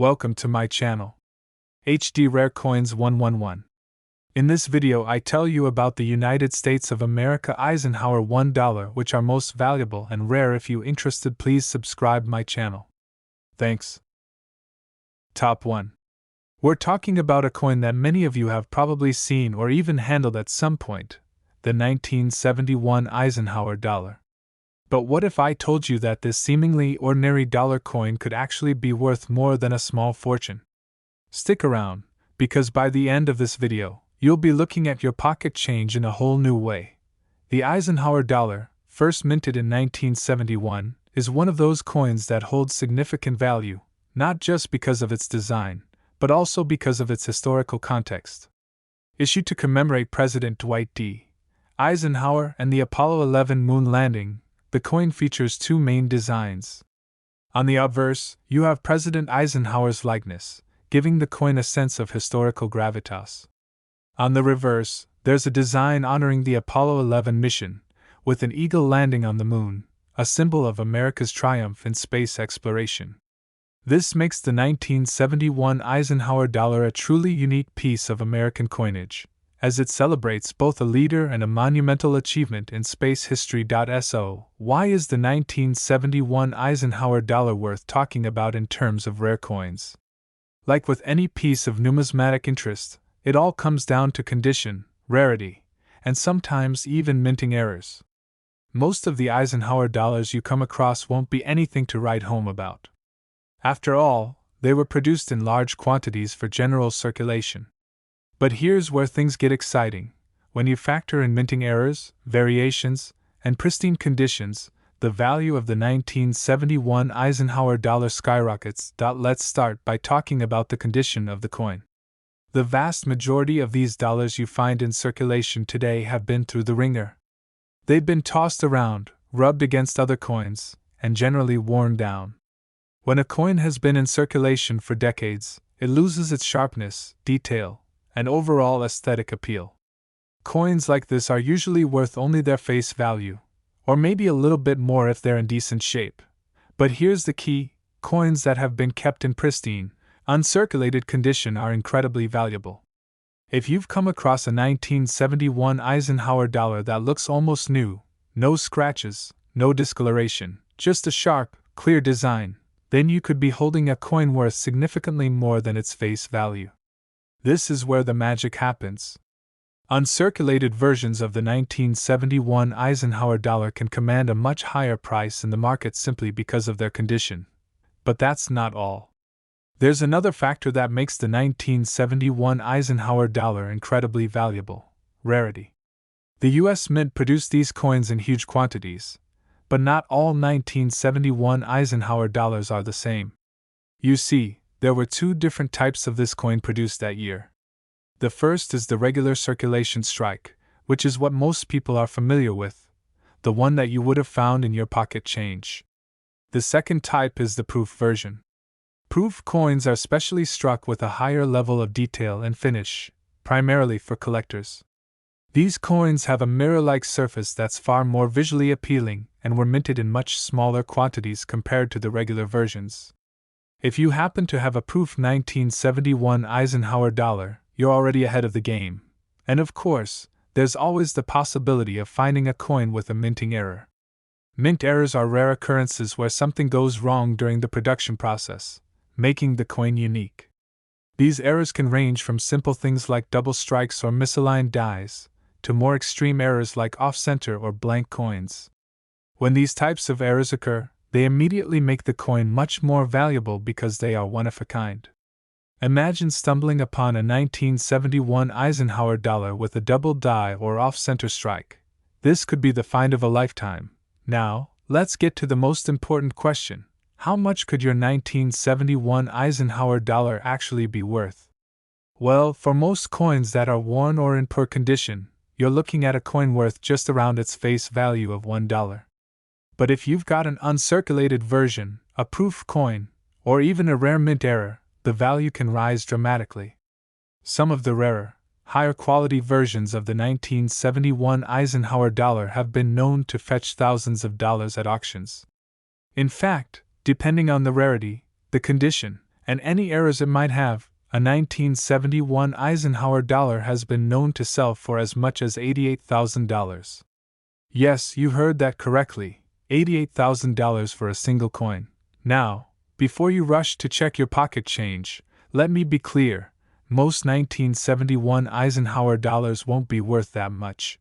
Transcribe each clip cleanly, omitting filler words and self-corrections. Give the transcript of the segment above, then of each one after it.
Welcome to my channel. HD Rare Coins 111. In this video I tell you about the United States of America Eisenhower $1 which are most valuable and rare. If you interested, please subscribe my channel. Thanks. Top 1. We're talking about a coin that many of you have probably seen or even handled at some point, the 1971 Eisenhower dollar. But what if I told you that this seemingly ordinary dollar coin could actually be worth more than a small fortune? Stick around, because by the end of this video, you'll be looking at your pocket change in a whole new way. The Eisenhower dollar, first minted in 1971, is one of those coins that holds significant value, not just because of its design, but also because of its historical context. Issued to commemorate President Dwight D. Eisenhower and the Apollo 11 moon landing, the coin features two main designs. On the obverse, you have President Eisenhower's likeness, giving the coin a sense of historical gravitas. On the reverse, there's a design honoring the Apollo 11 mission, with an eagle landing on the moon, a symbol of America's triumph in space exploration. This makes the 1971 Eisenhower dollar a truly unique piece of American coinage, as it celebrates both a leader and a monumental achievement in space history. So, why is the 1971 Eisenhower dollar worth talking about in terms of rare coins? Like with any piece of numismatic interest, it all comes down to condition, rarity, and sometimes even minting errors. Most of the Eisenhower dollars you come across won't be anything to write home about. After all, they were produced in large quantities for general circulation. But here's where things get exciting. When you factor in minting errors, variations, and pristine conditions, the value of the 1971 Eisenhower dollar skyrockets. Let's start by talking about the condition of the coin. The vast majority of these dollars you find in circulation today have been through the ringer. They've been tossed around, rubbed against other coins, and generally worn down. When a coin has been in circulation for decades, it loses its sharpness, detail, and overall aesthetic appeal. Coins like this are usually worth only their face value, or maybe a little bit more if they're in decent shape. But here's the key: coins that have been kept in pristine, uncirculated condition are incredibly valuable. If you've come across a 1971 Eisenhower dollar that looks almost new, no scratches, no discoloration, just a sharp, clear design, then you could be holding a coin worth significantly more than its face value. This is where the magic happens. Uncirculated versions of the 1971 Eisenhower dollar can command a much higher price in the market simply because of their condition. But that's not all. There's another factor that makes the 1971 Eisenhower dollar incredibly valuable: rarity. The US Mint produced these coins in huge quantities, but not all 1971 Eisenhower dollars are the same. You see, there were two different types of this coin produced that year. The first is the regular circulation strike, which is what most people are familiar with, the one that you would have found in your pocket change. The second type is the proof version. Proof coins are specially struck with a higher level of detail and finish, primarily for collectors. These coins have a mirror-like surface that's far more visually appealing and were minted in much smaller quantities compared to the regular versions. If you happen to have a proof 1971 Eisenhower dollar, you're already ahead of the game. And of course, there's always the possibility of finding a coin with a minting error. Mint errors are rare occurrences where something goes wrong during the production process, making the coin unique. These errors can range from simple things like double strikes or misaligned dies, to more extreme errors like off-center or blank coins. When these types of errors occur, they immediately make the coin much more valuable because they are one of a kind. Imagine stumbling upon a 1971 Eisenhower dollar with a double die or off-center strike. This could be the find of a lifetime. Now, let's get to the most important question: how much could your 1971 Eisenhower dollar actually be worth? Well, for most coins that are worn or in poor condition, you're looking at a coin worth just around its face value of $1. But if you've got an uncirculated version, a proof coin, or even a rare mint error, the value can rise dramatically. Some of the rarer, higher quality versions of the 1971 Eisenhower dollar have been known to fetch thousands of dollars at auctions. In fact, depending on the rarity, the condition, and any errors it might have, a 1971 Eisenhower dollar has been known to sell for as much as $88,000. Yes, you heard that correctly, $88,000 for a single coin. Now, before you rush to check your pocket change, let me be clear, most 1971 Eisenhower dollars won't be worth that much.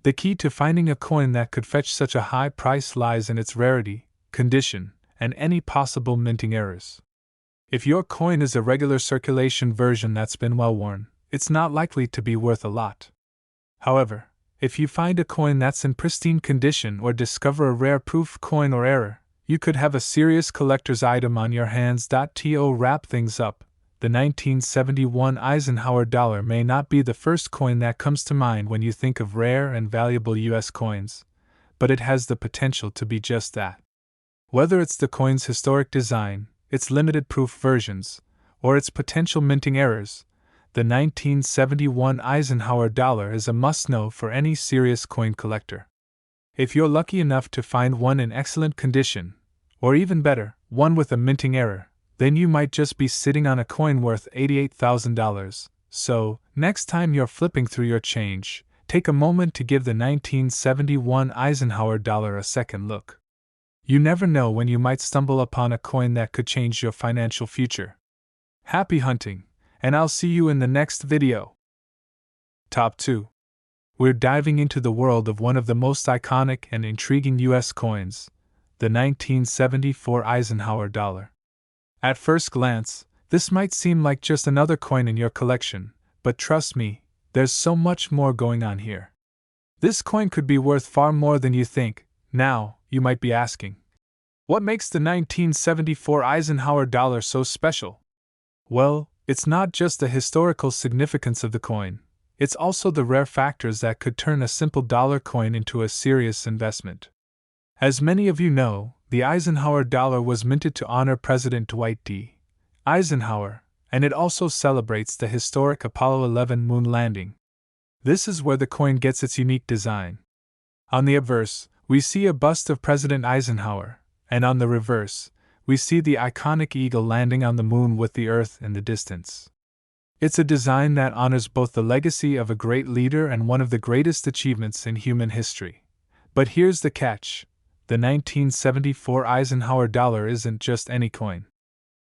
The key to finding a coin that could fetch such a high price lies in its rarity, condition, and any possible minting errors. If your coin is a regular circulation version that's been well worn, it's not likely to be worth a lot. However, if you find a coin that's in pristine condition or discover a rare proof coin or error, you could have a serious collector's item on your hands. To wrap things up, the 1971 Eisenhower dollar may not be the first coin that comes to mind when you think of rare and valuable U.S. coins, but it has the potential to be just that. Whether it's the coin's historic design, its limited proof versions, or its potential minting errors, the 1971 Eisenhower dollar is a must-know for any serious coin collector. If you're lucky enough to find one in excellent condition, or even better, one with a minting error, then you might just be sitting on a coin worth $88,000. So, next time you're flipping through your change, take a moment to give the 1971 Eisenhower dollar a second look. You never know when you might stumble upon a coin that could change your financial future. Happy hunting, and I'll see you in the next video. Top 2. We're diving into the world of one of the most iconic and intriguing U.S. coins, the 1974 Eisenhower dollar. At first glance, this might seem like just another coin in your collection, but trust me, there's so much more going on here. This coin could be worth far more than you think. Now, you might be asking, what makes the 1974 Eisenhower dollar so special? Well, it's not just the historical significance of the coin, it's also the rare factors that could turn a simple dollar coin into a serious investment. As many of you know, the Eisenhower dollar was minted to honor President Dwight D. Eisenhower, and it also celebrates the historic Apollo 11 moon landing. This is where the coin gets its unique design. On the obverse, we see a bust of President Eisenhower, and on the reverse, we see the iconic eagle landing on the moon with the Earth in the distance. It's a design that honors both the legacy of a great leader and one of the greatest achievements in human history. But here's the catch. The 1974 Eisenhower dollar isn't just any coin.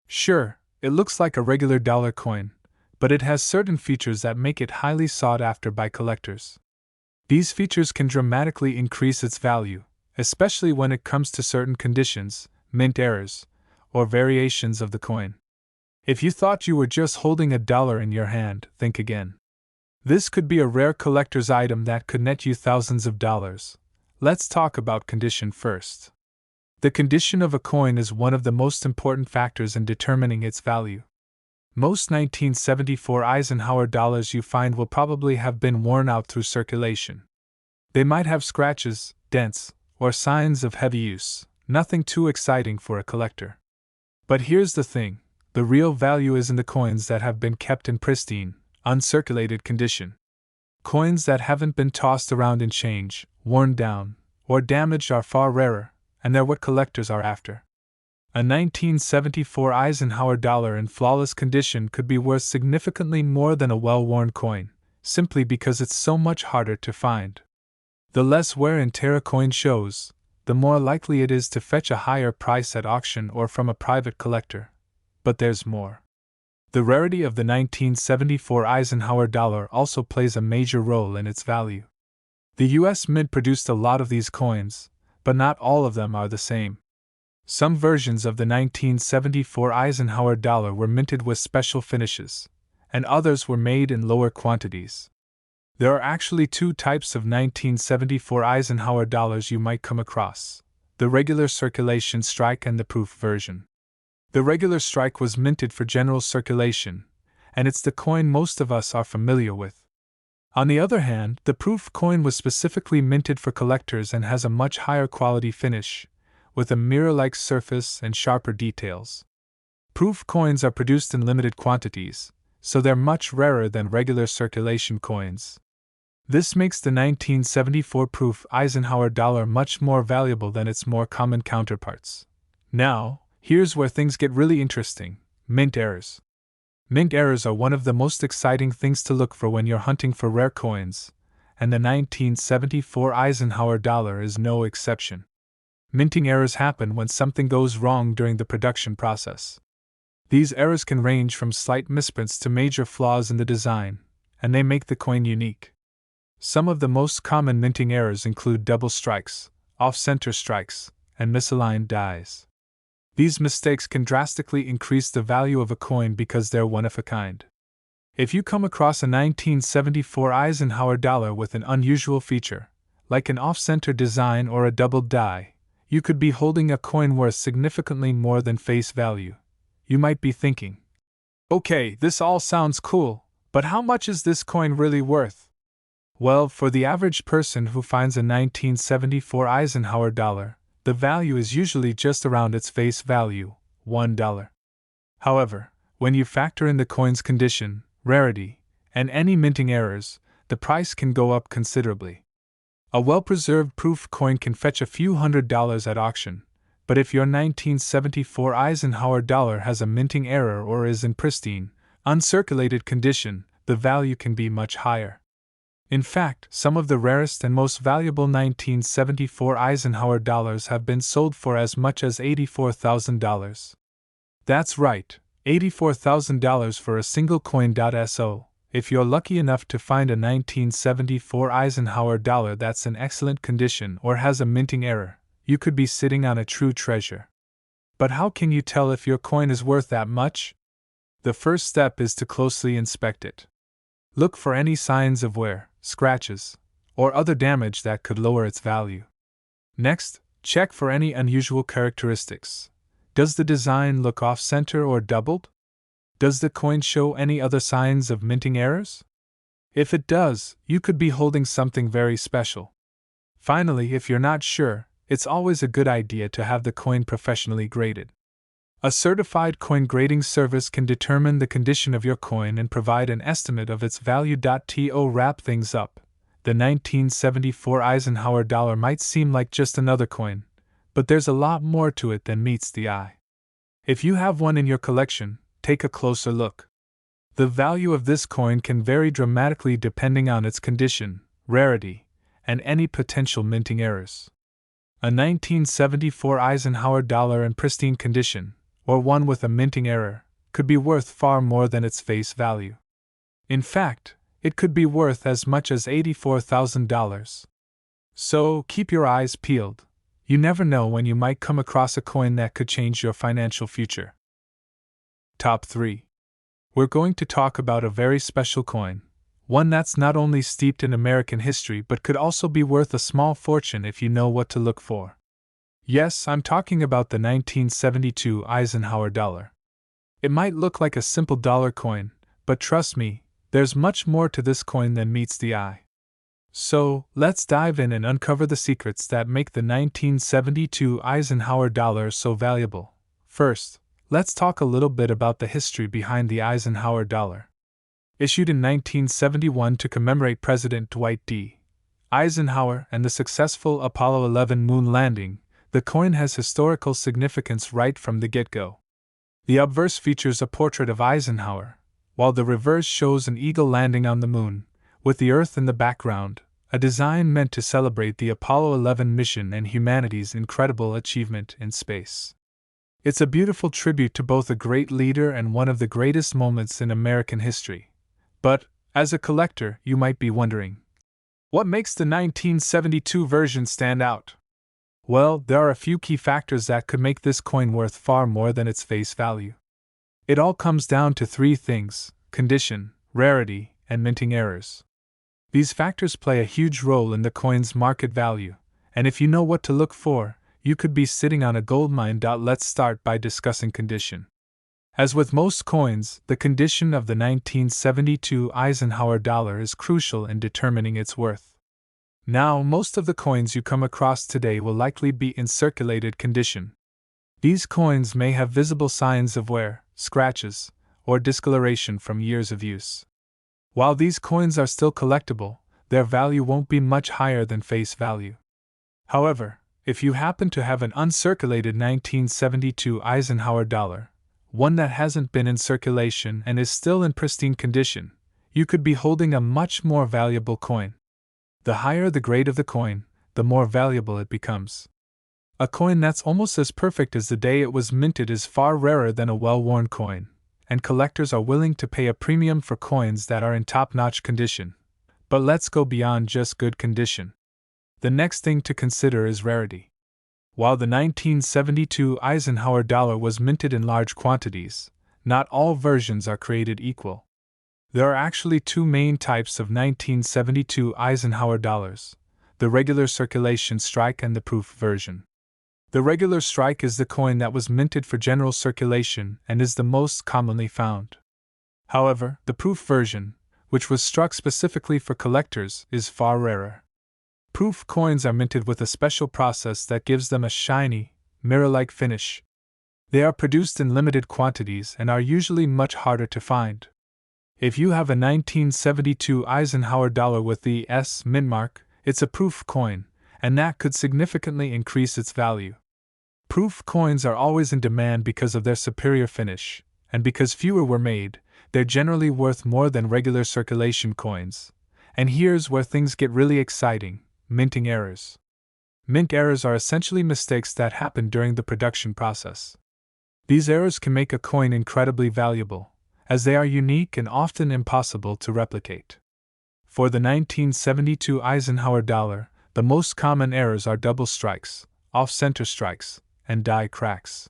Sure, it looks like a regular dollar coin, but it has certain features that make it highly sought after by collectors. These features can dramatically increase its value, especially when it comes to certain conditions, mint errors, or variations of the coin. If you thought you were just holding a dollar in your hand, think again. This could be a rare collector's item that could net you thousands of dollars. Let's talk about condition first. The condition of a coin is one of the most important factors in determining its value. Most 1974 Eisenhower dollars you find will probably have been worn out through circulation. They might have scratches, dents, or signs of heavy use, nothing too exciting for a collector. But here's the thing, the real value is in the coins that have been kept in pristine, uncirculated condition. Coins that haven't been tossed around in change, worn down, or damaged are far rarer, and they're what collectors are after. A 1974 Eisenhower dollar in flawless condition could be worth significantly more than a well-worn coin, simply because it's so much harder to find. The less wear and tear a coin shows, the more likely it is to fetch a higher price at auction or from a private collector. But there's more. The rarity of the 1974 Eisenhower dollar also plays a major role in its value. The U.S. Mint produced a lot of these coins, but not all of them are the same. Some versions of the 1974 Eisenhower dollar were minted with special finishes, and others were made in lower quantities. There are actually two types of 1974 Eisenhower dollars you might come across: the regular circulation strike and the proof version. The regular strike was minted for general circulation, and it's the coin most of us are familiar with. On the other hand, the proof coin was specifically minted for collectors and has a much higher quality finish, with a mirror-like surface and sharper details. Proof coins are produced in limited quantities, so they're much rarer than regular circulation coins. This makes the 1974 proof Eisenhower dollar much more valuable than its more common counterparts. Now, here's where things get really interesting. Mint errors. Mint errors are one of the most exciting things to look for when you're hunting for rare coins, and the 1974 Eisenhower dollar is no exception. Minting errors happen when something goes wrong during the production process. These errors can range from slight misprints to major flaws in the design, and they make the coin unique. Some of the most common minting errors include double strikes, off-center strikes, and misaligned dies. These mistakes can drastically increase the value of a coin because they're one of a kind. If you come across a 1974 Eisenhower dollar with an unusual feature, like an off-center design or a double die, you could be holding a coin worth significantly more than face value. You might be thinking, okay, this all sounds cool, but how much is this coin really worth? Well, for the average person who finds a 1974 Eisenhower dollar, the value is usually just around its face value, $1. However, when you factor in the coin's condition, rarity, and any minting errors, the price can go up considerably. A well-preserved proof coin can fetch a few $100s at auction, but if your 1974 Eisenhower dollar has a minting error or is in pristine, uncirculated condition, the value can be much higher. In fact, some of the rarest and most valuable 1974 Eisenhower dollars have been sold for as much as $84,000. That's right, $84,000 for a single coin. So, if you're lucky enough to find a 1974 Eisenhower dollar that's in excellent condition or has a minting error, you could be sitting on a true treasure. But how can you tell if your coin is worth that much? The first step is to closely inspect it. Look for any signs of wear, scratches, or other damage that could lower its value. Next, check for any unusual characteristics. Does the design look off-center or doubled? Does the coin show any other signs of minting errors? If it does, you could be holding something very special. Finally, if you're not sure, it's always a good idea to have the coin professionally graded. A certified coin grading service can determine the condition of your coin and provide an estimate of its value. To wrap things up, the 1974 Eisenhower dollar might seem like just another coin, but there's a lot more to it than meets the eye. If you have one in your collection, take a closer look. The value of this coin can vary dramatically depending on its condition, rarity, and any potential minting errors. A 1974 Eisenhower dollar in pristine condition, or one with a minting error, could be worth far more than its face value. In fact, it could be worth as much as $84,000. So, keep your eyes peeled. You never know when you might come across a coin that could change your financial future. Top 3. We're going to talk about a very special coin, one that's not only steeped in American history but could also be worth a small fortune if you know what to look for. Yes, I'm talking about the 1972 Eisenhower dollar. It might look like a simple dollar coin, but trust me, there's much more to this coin than meets the eye. So, let's dive in and uncover the secrets that make the 1972 Eisenhower dollar so valuable. First, let's talk a little bit about the history behind the Eisenhower dollar. Issued in 1971 to commemorate President Dwight D. Eisenhower and the successful Apollo 11 moon landing, the coin has historical significance right from the get-go. The obverse features a portrait of Eisenhower, while the reverse shows an eagle landing on the moon, with the Earth in the background, a design meant to celebrate the Apollo 11 mission and humanity's incredible achievement in space. It's a beautiful tribute to both a great leader and one of the greatest moments in American history. But, as a collector, you might be wondering, what makes the 1972 version stand out? Well, there are a few key factors that could make this coin worth far more than its face value. It all comes down to 3 things: condition, rarity, and minting errors. These factors play a huge role in the coin's market value, and if you know what to look for, you could be sitting on a goldmine. Let's start by discussing condition. As with most coins, the condition of the 1972 Eisenhower dollar is crucial in determining its worth. Now, most of the coins you come across today will likely be in circulated condition. These coins may have visible signs of wear, scratches, or discoloration from years of use. While these coins are still collectible, their value won't be much higher than face value. However, if you happen to have an uncirculated 1972 Eisenhower dollar, one that hasn't been in circulation and is still in pristine condition, you could be holding a much more valuable coin. The higher the grade of the coin, the more valuable it becomes. A coin that's almost as perfect as the day it was minted is far rarer than a well-worn coin, and collectors are willing to pay a premium for coins that are in top-notch condition. But let's go beyond just good condition. The next thing to consider is rarity. While the 1972 Eisenhower dollar was minted in large quantities, not all versions are created equal. There are actually two main types of 1972 Eisenhower dollars: the regular circulation strike and the proof version. The regular strike is the coin that was minted for general circulation and is the most commonly found. However, the proof version, which was struck specifically for collectors, is far rarer. Proof coins are minted with a special process that gives them a shiny, mirror-like finish. They are produced in limited quantities and are usually much harder to find. If you have a 1972 Eisenhower dollar with the S mint mark, it's a proof coin, and that could significantly increase its value. Proof coins are always in demand because of their superior finish, and because fewer were made, they're generally worth more than regular circulation coins. And here's where things get really exciting: minting errors. Mint errors are essentially mistakes that happen during the production process. These errors can make a coin incredibly valuable, as they are unique and often impossible to replicate. For the 1972 Eisenhower dollar, the most common errors are double strikes, off-center strikes, and die cracks.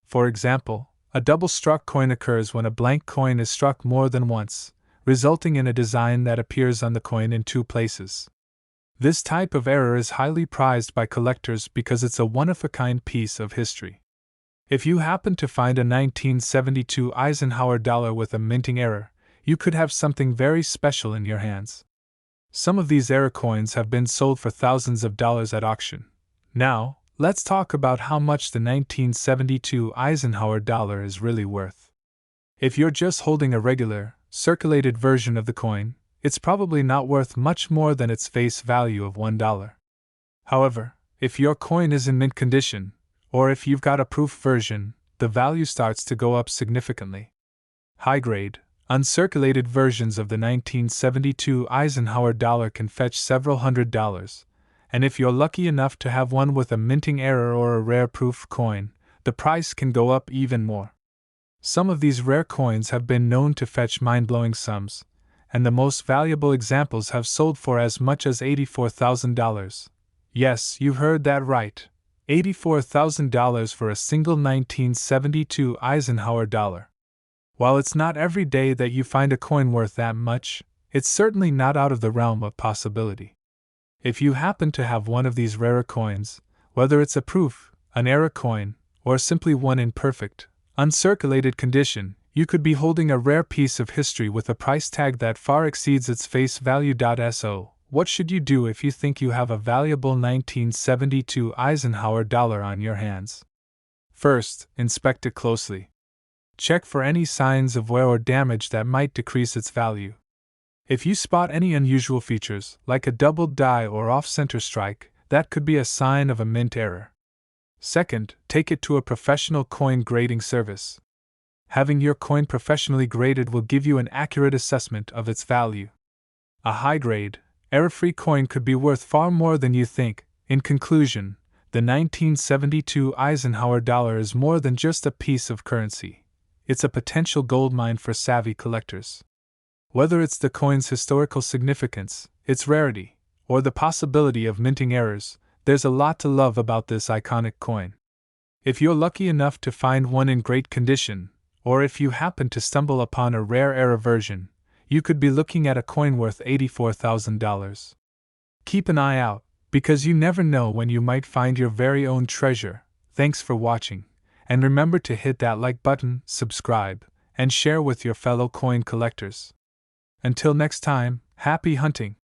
For example, a double-struck coin occurs when a blank coin is struck more than once, resulting in a design that appears on the coin in two places. This type of error is highly prized by collectors because it's a one-of-a-kind piece of history. If you happen to find a 1972 Eisenhower dollar with a minting error, you could have something very special in your hands. Some of these error coins have been sold for thousands of dollars at auction. Now, let's talk about how much the 1972 Eisenhower dollar is really worth. If you're just holding a regular, circulated version of the coin, it's probably not worth much more than its face value of $1. However, if your coin is in mint condition, or if you've got a proof version, the value starts to go up significantly. High-grade, uncirculated versions of the 1972 Eisenhower dollar can fetch several $100s, and if you're lucky enough to have one with a minting error or a rare proof coin, the price can go up even more. Some of these rare coins have been known to fetch mind-blowing sums, and the most valuable examples have sold for as much as $84,000. Yes, you heard that right. $84,000 for a single 1972 Eisenhower dollar. While it's not every day that you find a coin worth that much, it's certainly not out of the realm of possibility. If you happen to have one of these rarer coins, whether it's a proof, an error coin, or simply one in perfect, uncirculated condition, you could be holding a rare piece of history with a price tag that far exceeds its face value. So, what should you do if you think you have a valuable 1972 Eisenhower dollar on your hands? First, inspect it closely. Check for any signs of wear or damage that might decrease its value. If you spot any unusual features, like a double die or off-center strike, that could be a sign of a mint error. Second, take it to a professional coin grading service. Having your coin professionally graded will give you an accurate assessment of its value. A high-grade, error-free coin could be worth far more than you think. In conclusion, the 1972 Eisenhower dollar is more than just a piece of currency. It's a potential goldmine for savvy collectors. Whether it's the coin's historical significance, its rarity, or the possibility of minting errors, there's a lot to love about this iconic coin. If you're lucky enough to find one in great condition, or if you happen to stumble upon a rare error version, you could be looking at a coin worth $84,000. Keep an eye out, because you never know when you might find your very own treasure. Thanks for watching, and remember to hit that like button, subscribe, and share with your fellow coin collectors. Until next time, happy hunting!